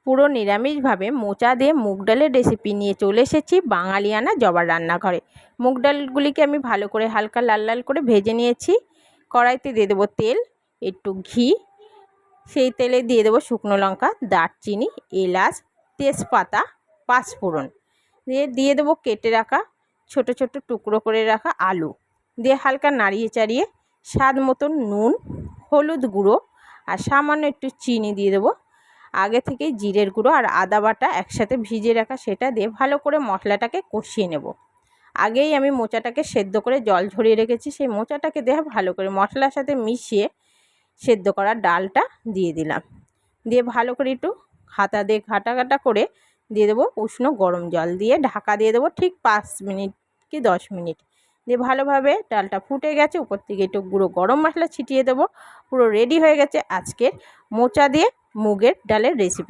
পুরো নিরামিষভাবে মোচা দিয়ে মুগ ডালের রেসিপি নিয়ে চলে এসেছি বাঙালিয়ানা জবার রান্নাঘরে। মুগ ডালগুলিকে আমি ভালো করে হালকা লাল লাল করে ভেজে নিয়েছি। কড়াইতে দিয়ে দেবো তেল, একটু ঘি, সেই তেলে দিয়ে দেবো শুকনো লঙ্কা, দারচিনি, এলাচ, তেজপাতা, পাঁচফোড়ন, দিয়ে দেবো কেটে রাখা ছোট ছোট টুকরো করে রাখা আলু, দিয়ে হালকা নাড়িয়ে চাড়িয়ে স্বাদ মতন নুন, হলুদ গুঁড়ো আর সামান্য একটু চিনি দিয়ে দেবো। আগে থেকেই জিরের গুঁড়ো আর আদা বাটা একসাথে ভিজিয়ে রাখা সেটা দিয়ে ভালো করে মশলাটাকে কষিয়ে নেব। আগেই আমি মোচাটাকে সেদ্ধ করে জল ঝরিয়ে রেখেছি, সেই মোচাটাকে দিয়ে ভালো করে মশলার সাথে মিশিয়ে সেদ্ধ করা ডালটা দিয়ে দিলাম। দিয়ে ভালো করে একটু হাতা দিয়ে ঘাটা করে দিয়ে দেবো উষ্ণ গরম জল, দিয়ে ঢাকা দিয়ে দেবো ঠিক 5 মিনিট কি 10 মিনিট। দিয়ে ভালোভাবে ডালটা ফুটে গেছে, উপর থেকে একটু গুঁড়ো গরম মশলা ছিটিয়ে দেবো। পুরো রেডি হয়ে গেছে আজকের মোচা দিয়ে মুগের ডালের রেসিপি।